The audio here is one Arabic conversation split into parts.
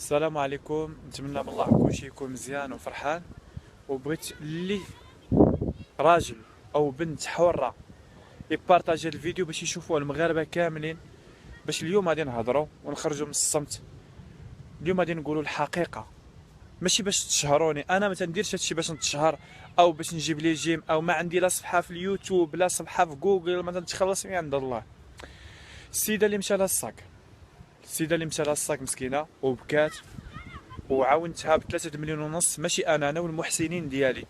السلام عليكم. نتمنى من الله كلشي يكون مزيان وفرحان. وبغيت اللي راجل او بنت حره يبارطاجي الفيديو باش يشوفوه المغاربه كاملين، باش اليوم غادي نهضروا ونخرجوا من الصمت. اليوم غادي نقولوا الحقيقه، ماشي باش تشهروني. انا ما تنديرش هادشي باش نتشهر او باش نجيب لي جيم، او ما عندي لا صفحه في اليوتيوب لا صفحه في جوجل، ما تتخلص من عند الله. السيده اللي مشى لها الصاك، السيده اللي مشى لها الصاك مسكينه وبكات، وعاونتها ب3 مليون ونص. ماشي انا والمحسنين ديالي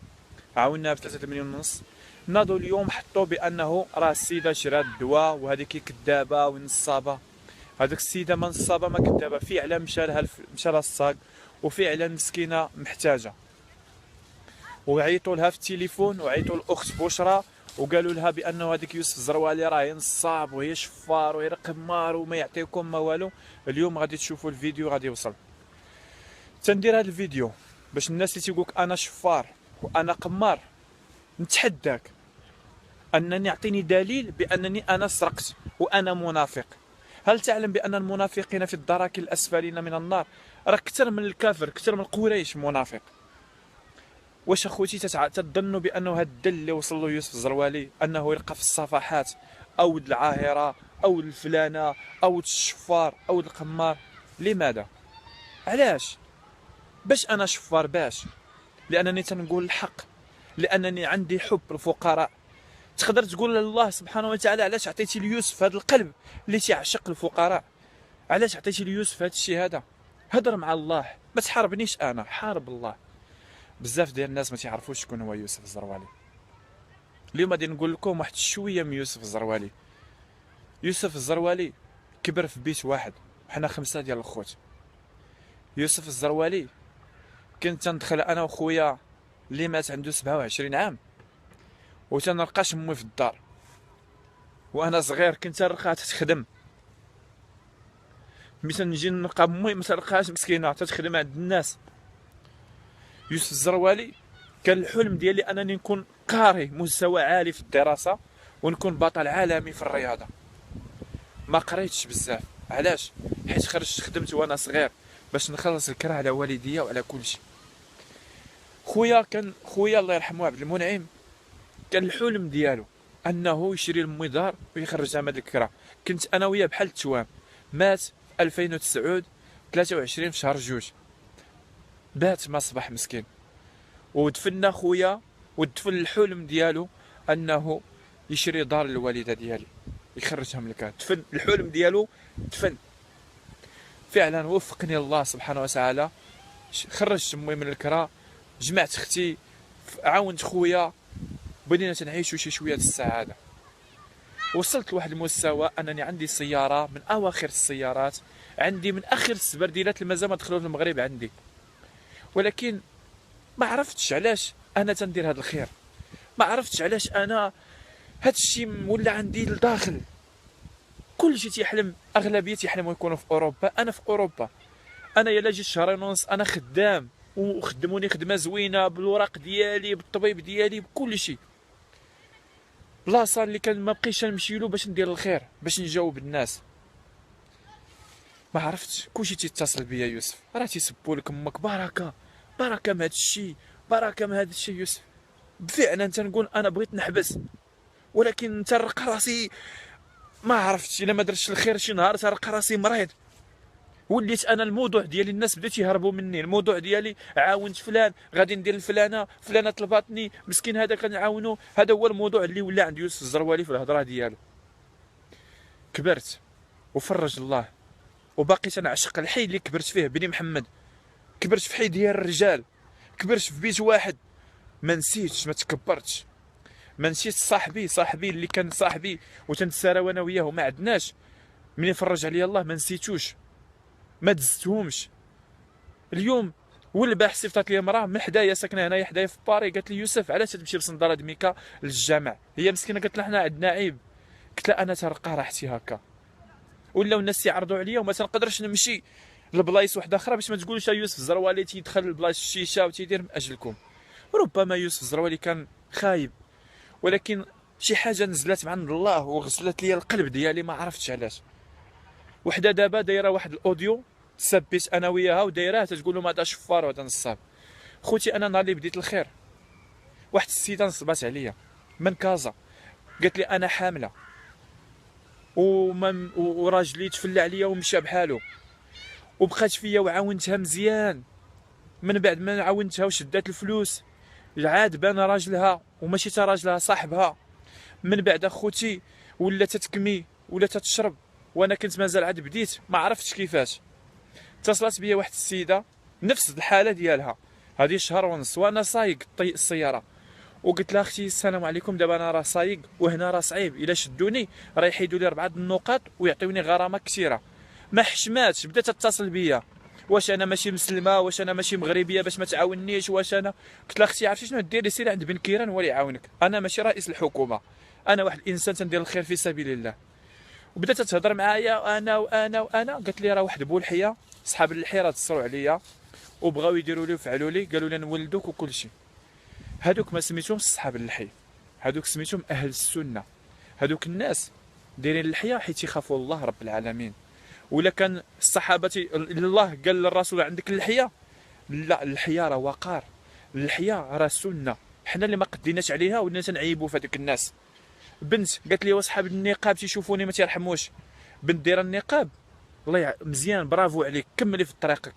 عاوناها ب3 مليون ونص. ناضوا اليوم حطوا بانه راه السيده شرات الدواء وهذيك كذابه ونصابه. هذيك السيده ما نصابه ما كذابه، فعلا مشى لها الصاك، وفعلا مسكينه محتاجه. وعيطوا لها في التليفون، وعيطوا الاخت بشرى، وقالوا لها بانه هذيك يوسف الزروالي راه نصاب وهي شفار وهي قمار وما يعطيكم ما والو. اليوم غادي تشوفوا الفيديو غادي يوصل. تندير هذا الفيديو باش الناس اللي تيقولك انا شفار وانا قمار نتحداك انني اعطيني دليل بانني انا سرقت وانا منافق. هل تعلم بان المنافقين في الدرك الاسفلين من النار؟ راه كثر من الكافر، كثر من قريش منافق. واش اخوتي تظنوا بانه هذا الدل اللي وصل له يوسف الزروالي انه يلقى في الصفحات او العاهره او الفلانه او الشفار او القمار؟ لماذا؟ علاش؟ باش انا شفار؟ باش لانني تنقول الحق، لانني عندي حب الفقراء. تقدر تقول لله سبحانه وتعالى علاش عطيتي ليوسف هذا القلب اللي تيعشق الفقراء؟ علاش عطيتي ليوسف هذا الشيء هذا؟ هضر مع الله، ما تحاربنيش انا، حارب الله. بزاف ديال الناس ما تعرفوش شكون هو يوسف الزروالي. اليوم غادي نقول لكم واحد شويه من يوسف الزروالي. يوسف الزروالي كبر في بيت واحد، وحنا 5 ديال الخوت. يوسف الزروالي كنت تندخل انا وخويا اللي مات عنده 27 عام وتنلقاش امي في الدار. وانا صغير كنت نلقاها تخدم، ملي تنجي نلقى امي ما تلقاهاش مسكينه تخدم عند الناس. يوسف الزروالي كان الحلم ديالي انني نكون قاري مستوى عالي في الدراسه ونكون بطل عالمي في الرياضه. ما قريتش بزاف، علاش؟ حيت خرجت خدمت وانا صغير باش نخلص الكرا على والديا وعلى كل شيء. خويا الله يرحمه عبد المنعم كان الحلم ديالو انه يشري لامي دار ويخرجها من الكرا. كنت انا وياه بحال التوام. مات في 2009 23 في شهر جوج، بات ما صباح مسكين. ودفنا خويا، ودفن الحلم ديالو انه يشري دار للوالده ديالي يخرجها من الكرا. دفن الحلم ديالو، دفن. فعلا وفقني الله سبحانه وتعالى، خرجت امي من الكرا، جمعت اختي، عاونت خويا، بدينا تنعيشوا شي شويه السعاده. وصلت لواحد المستوى انني عندي سياره من اواخر السيارات، عندي من اخر السبرديلات اللي مازال ما دخلوا في المغرب عندي. ولكن ما عرفتش علاش انا تندير هذا الخير، ما عرفتش علاش انا هذا الشيء ولا عندي لداخل. كل شيء تيحلم، اغلبيه تيحلموا يكونوا في اوروبا. انا في اوروبا، انا يلا جيت شهرين ونص انا خدام، وخدموني خدمه زوينه بالوراق ديالي بالطبيب ديالي بكل شيء. بلاصه اللي كان ما بقيتش نمشي له باش ندير الخير، باش نجاوب الناس. ما عرفتش كلشي تيتصل بيا يوسف، راه تيسبوا لك امك بركه، بركه من هذا الشيء، بركه من هذا الشيء. يوسف فعلا تنقول انا بغيت نحبس، ولكن ترق راسي. ما عرفتش الا ما درتش الخير شي نهار ترق راسي مريض. وليت انا الموضوع ديالي الناس بدات يهربوا مني. الموضوع ديالي عاونت فلان، غادي ندير الفلانه، فلانه طلباتني، مسكين هذا كنعاونو. هذا هو الموضوع اللي ولا عند يوسف الزروالي في الهضره ديالو. كبرت وفرج الله، وباقي تنعشق الحي اللي كبرت فيه بني محمد. كبرت في حي ديال الرجال، كبرت في بيت واحد. ما نسيتش، ما تكبرتش، ما نسيت صاحبي اللي كان صاحبي وتنتسارى وانا وياه وما عندناش. منين فرج عليا الله ما نسيتوش، ما دزتهمش. اليوم والبارح صيفطات لي مراه من حدايا، ساكنه هنايا حدايا في باري، قالت لي يوسف علاش تمشي بصنداره ميكا للجامع؟ هي مسكينه قالت لها حنا عندنا عيب. قلت لها انا ترقى راحتي هكا. ولاو الناس يعرضوا عليا وما تنقدرش نمشي لبلايص واحده اخرى باش ما تقولوش يوسف الزروالي تيدخل لبلايص الشيشه وتيدير من اجلكم. ربما يوسف الزروالي كان خايب، ولكن شي حاجه نزلت من عند الله وغسلت لي القلب ديالي، ما عرفتش علاش. وحده دابا دايره واحد الاوديو تسبيت انا وياها ودايراه تقول لهم هذا شفار وهذا نصاب. خوتي انا نهار اللي بديت الخير واحد السيده نصبات عليا من كازا، قالت لي انا حامله وراجلي تفلى عليا ومشى بحالو، وبقات فيا وعاونتها مزيان. من بعد ما عاونتها وشدات الفلوس عاد بان راجلها وماشي تا راجلها صاحبها. من بعد اخوتي ولا تتكمي ولا تتشرب، وانا كنت مازال عاد بديت ما عرفتش كيفاش. اتصلت بيا واحد السيده نفس الحاله ديالها، هذه شهر ونص وانا سايق السياره، وقلت لها اختي السلام عليكم، دابا انا راه سايق وهنا راه صعيب، الا شدوني راه يحيدوا لي 4 النقاط ويعطيوني غرامه كثيره. ما حشماتش، بدات تتصل بيا، واش انا ماشي مسلمه، واش انا ماشي مغربيه باش ما تعاونيش، واش انا. قلت لها اختي عرفتي شنو ديري، سيري عند بن كيران هو اللي يعاونك، انا ماشي رئيس الحكومه، انا واحد الانسان تندير الخير في سبيل الله. وبدات تهضر معايا انا قالت لي راه واحد بولحيه صحاب اللحيه راه اتصلوا عليا وبغاو يديروا لي وفعلوا لي، قالوا لي نولدوك وكل شيء. هادوك ما سميتهمش صحاب اللحي، هادوك سميتهم اهل السنه. هادوك الناس دايرين اللحيه حيت يخافوا الله رب العالمين. ولا كان الصحابه الله قال للرسول عندك اللحيه، لا اللحيه راه وقار، اللحيه راه سنه، حنا اللي ما قديناش عليها ولينا تنعيبوا في هذوك الناس. بنت قالت لي واصحاب النقاب تيشوفوني ما تيرحموش، بنت دايره النقاب الله مزيان برافو عليك كملي في طريقك،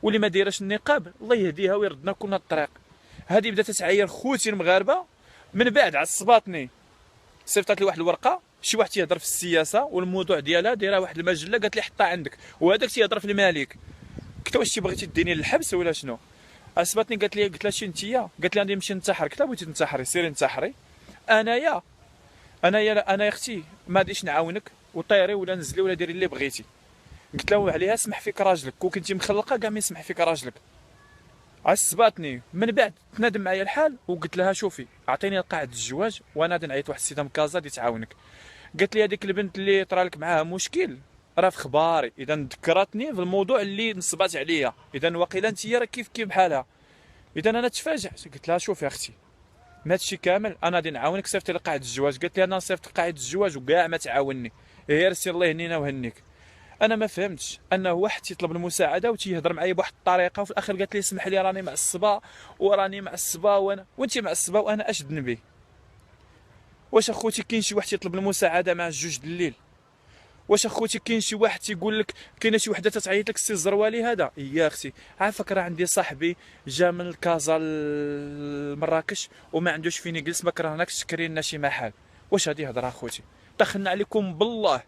واللي ما دايرش النقاب الله يهديها ويردنا كلنا الطريق. هذه بدات تعاير خوتي المغاربه، من بعد عصباتني صيفطت لي واحد الورقه شي واحد تيهضر في السياسه والموضوع ديالها دايره واحد المجله، قالت لي حطها عندك، وهذاك تيهضر في الملك. قلت واش بغيتي ديني للحبس ولا شنو؟ عصبتني قالت لها شي انتيا، قالت لي غادي نمشي ننتحر. قلت لها بغيتي تنتحري سيري انتحري، انايا انا يا اختي ما غاديش نعاونك، وطيري ولا نزلي ولا ديري اللي بغيتي. قلت له عليها سمح فيك راجلك، كون كنتي مخلقه كاع ما يسمح فيك راجلك. عصباتني، من بعد تنادم معايا الحال وقلت لها شوفي اعطيني قاعده الزواج وانا غادي نعيط واحد السيده من كازا اللي تعاونك. قالت لي هذيك البنت اللي طرالك معاها مشكل راه في خباري، اذا ذكرتني في الموضوع اللي نصبات عليا، اذا واقيلا انت راه كيف بحالها. اذا انا تفاجأت قلت لها شوفي اختي ما هادشي كامل انا غادي نعاونك، صيفطي لي قاعده الزواج. قالت لي انا صيفط قاعده الزواج وكاع ما تعاوني، غير سير الله يهنينا وهنيك. انا ما فهمتش انه واحد تيطلب المساعده وتيهضر معايا بواحد الطريقه، وفي الاخر قالت لي اسمح لي راني معصبه وراني معصبه وانت معصبه وانا اش ذنبي؟ واش اخوتي كاين شي واحد تيطلب المساعده مع الجوج د الليل؟ واش اخوتي كاين شي واحد تيقول لك كاينه شي وحده تتعيط لك السي الزروالي هذا؟ يا اختي عافاك راه عندي صاحبي جا من كازا لمراكش وما عندوش فين يجلس، ما كرهناكش تكري لنا شي محل. واش هذه هضره اخوتي؟ دخلنا عليكم بالله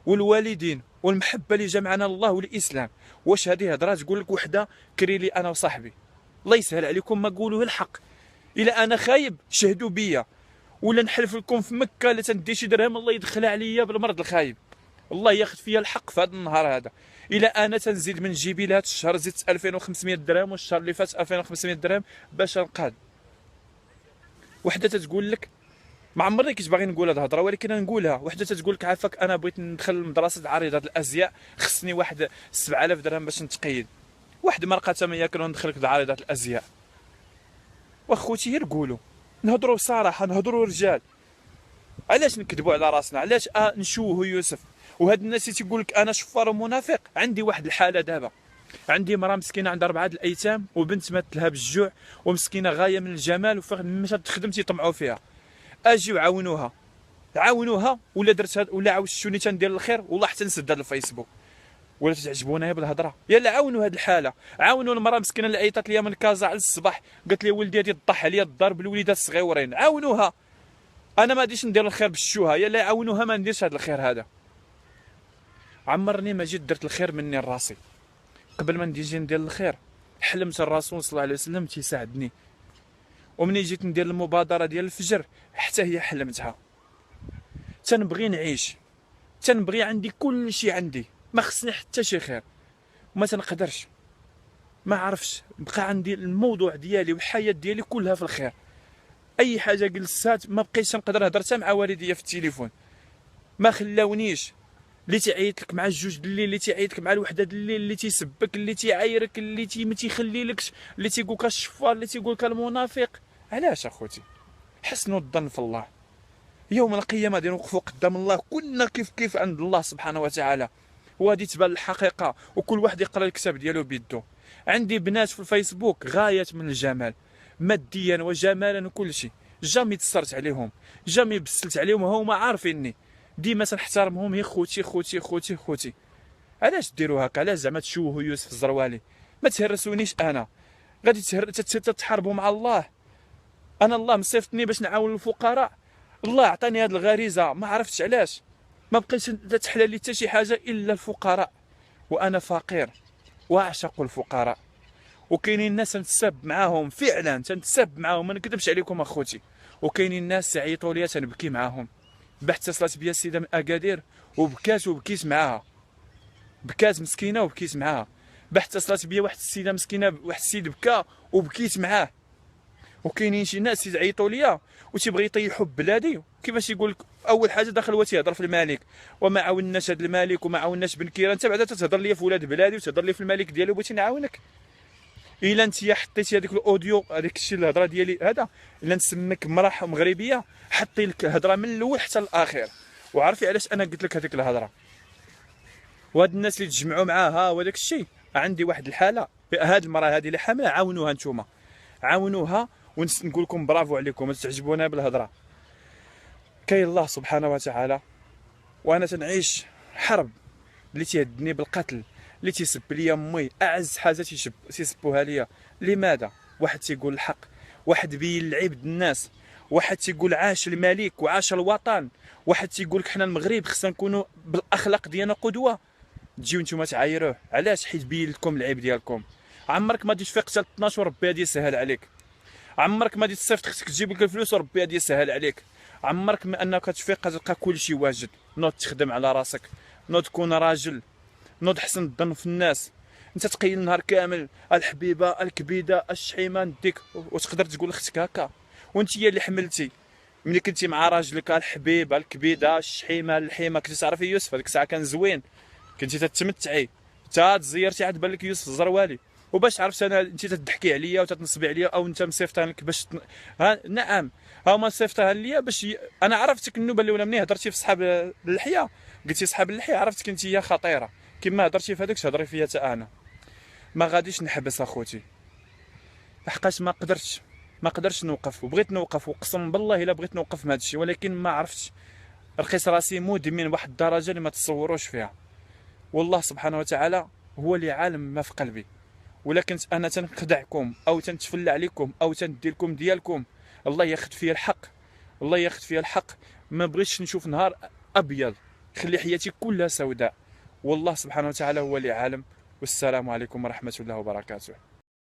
والوالدين والمحبه اللي جمعنا الله والاسلام. واش هذه هضره تقول لك وحده كري لي انا وصاحبي؟ الله يسهل عليكم ما قولوه الحق. الا انا خايب شهدوا بيا، ولا نحلف لكم في مكه لا تندي شي درهم الله يدخلها عليا بالمرض الخايب، الله ياخذ فيا الحق في هذا النهار هذا. الى انا تنزيد من جيبي لهذا الشهر زدت 2500 درهم، والشهر اللي فات 2500 درهم باش نقاد. وحده تتقول لك ما عمرني كنت باغي نقول هذه الهضره ولكن نقولها، وحده تتقول لك عافاك انا بغيت ندخل لمدرسه عريضه الازياء خصني واحد 7000 درهم باش نتقيد، واحد مرقه ثمنها كانوا ندخلك لعريضه الازياء. واخوتي غير قولوا نهضروا بصراحه، نهضروا رجال، علاش نكذبوا على راسنا؟ علاش نشوهوا يوسف؟ وهاد الناس اللي تيقول لك انا شفار ومنافق. عندي واحد الحاله دابا، عندي مراه مسكينه عندها 4 الايتام وبنت مات لها بالجوع ومسكينه غايه من الجمال، وفين مشات تخدم تيطمعوا فيها. اجيو عاونوها ولا درت ولا عاوشتوني تندير الخير والله حتى نسد هذا الفيسبوك ولا تتعجبونا بالهضره. يلا عاونوا هذه الحاله، عاونوا المراه مسكينه اللي عيطت ليا من كازا على الصباح قالت لي ولدي هادي طاح عليا الضرب الوليدات الصغيورين، عاونوها. انا ما غاديش ندير الخير بالشوهه، يلا عاونوها ما نديرش هذا الخير هذا. عمرني ما جيت درت الخير مني لراسي، قبل ما نجي ندير الخير حلمت الرسول صلى الله عليه وسلم تيساعدني، ومني جيت ندير المبادره ديال الفجر حتى هي حلمتها. تنبغي نعيش، تنبغي عندي كل شيء عندي، ما خصني حتى شي خير، وما تنقدرش ما عرفش بقى عندي الموضوع ديالي والحياه ديالي كلها في الخير. اي حاجه جلسات ما بقيتش نقدر نهضر حتى مع والديا في التليفون، ما خلاونيش. اللي تيعيط لك مع الجوج د الليل، اللي تيعيط لك مع الوحده د الليل، اللي تيسبك، اللي تيعايرك، اللي ما تيخليلكش، اللي تيقول لك الشفار، اللي تيقول لك المنافق. علاش اخوتي؟ حسنوا الظن في الله، يوم القيامه غادي نوقفوا قدام الله كلنا كيف عند الله سبحانه وتعالى. وهذه تبان الحقيقه، وكل واحد يقرا الكتاب ديالو بيدو. عندي بنات في الفيسبوك غايه من الجمال، ماديا وجمالا وكل شيء، جامي تصرت عليهم، جامي بسلت عليهم، هما عارفيني، ديما تنحترمهم. هي خوتي خوتي خوتي خوتي. علاش ديروا هكا؟ علاش زعما تشوهوا يوسف الزروالي؟ ما تهرسونيش انا، غادي تتحاربوا مع الله. انا الله مصيفطني باش نعاون الفقراء، الله عطاني هذه الغريزه، ما عرفتش علاش ما بقيتش لا تحلى لي حتى شي حاجه الا الفقراء، وانا فقير واعشق الفقراء. وكاينين الناس تنتسب معاهم، فعلا تنتسب معاهم، ما نكذبش عليكم اخوتي. وكاينين الناس تعيطوا لي تنبكي معاهم. بحث اتصلت بيا السيده من اكادير وبكيت معاها، بكات مسكينه وبكيت معاها. بحث اتصلت بيا واحد السيده مسكينه، واحد السيد بكى وبكيت معاه. وكاينين شي ناس يعيطوا ليا وتيبغي يطيحوا ببلادي. كيفاش يقول لك؟ اول حاجه داخل هو تيهضر في الملك، وما عاوناش هذا الملك وما عاوناش بن كيران. انت بعدا تتهضر ليا في ولاد بلادي وتهضر لي في الملك ديالي وبغيتي نعاونك؟ الا انت حطيتي هذيك الاوديو، هذاك الشيء الهضره ديالي هذا، الا نسمك مراه مغربيه، حطي لك الهضره من الاول حتى الاخير، وعرفي علاش انا قلت لك هذيك الهضره. وهاد الناس اللي تجمعوا معاها وداك الشيء، عندي واحد الحاله، هاد المراه هذه اللي حامله، عاونوها نتوما، عاونوها. ونقول لكم برافو عليكم، تعجبونا بالهضره. كاين الله سبحانه وتعالى، وانا تنعيش حرب اللي تيهدني بالقتل، اللي تيسب ليا امي، اعز حاجه تيسبوها ليا. لماذا؟ واحد تيقول الحق، واحد بين العيب الناس، واحد تيقول عاش الملك وعاش الوطن، واحد تيقول لك حنا المغرب خصنا نكونوا بالاخلاق ديالنا قدوه. تجيو نتوما تعايروه، علاش؟ حيت بين لكم العيب ديالكم. عمرك ما تفيق حتى 12 وربي غادي يسهل عليك. عمرك ما تصيفط اختك تجيب لك الفلوس وربي غادي يسهل عليك. عمرك ما انك تفيق تلقى كل شيء واجد. نوض تخدم على راسك، نوض تكون راجل، نوض حسن الظن في الناس. انت تقيل النهار كامل الحبيبه الكبيده الشحيمه نديك، وتقدر تقول لاختك هكا؟ وانت هي اللي حملتي ملي كنتي مع راجلك الحبيبه الكبيده الشحيمه اللحيمه. كنتي تعرفي يوسف هذيك الساعه كان زوين، كنتي تتمتعي، تا تزيرتي عاد بان لك يوسف الزروالي. وباش عرفت انا انت تضحكي عليا وتتنصبي عليا، او انت مصيفطها لك باش نعم، ها ما صيفطها ليا باش انا عرفتك النوبه الاولى منين هضرتي في صحاب اللحيه، قلتي صحاب اللحيه، عرفتك انت هي خطيره. كما هضرتي في هذاك تهضري فيا حتى انا. ما غاديش نحبس اخوتي، لحقاش ما قدرتش نوقف، وبغيت نوقف، وقسم بالله الا بغيت نوقف من هذا الشيء، ولكن ما عرفتش. لقيت راسي مدمن واحد الدرجه اللي ما تصوروش فيها. والله سبحانه وتعالى هو اللي عالم ما في قلبي. ولكن انا تنخدعكم او تنتفلى عليكم او تندي لكم ديالكم، الله ياخذ فيا الحق، الله ياخذ فيا الحق. ما بغيتش نشوف نهار ابيض، خلي حياتي كلها سوداء. والله سبحانه وتعالى هو اللي عالم. والسلام عليكم ورحمه الله وبركاته.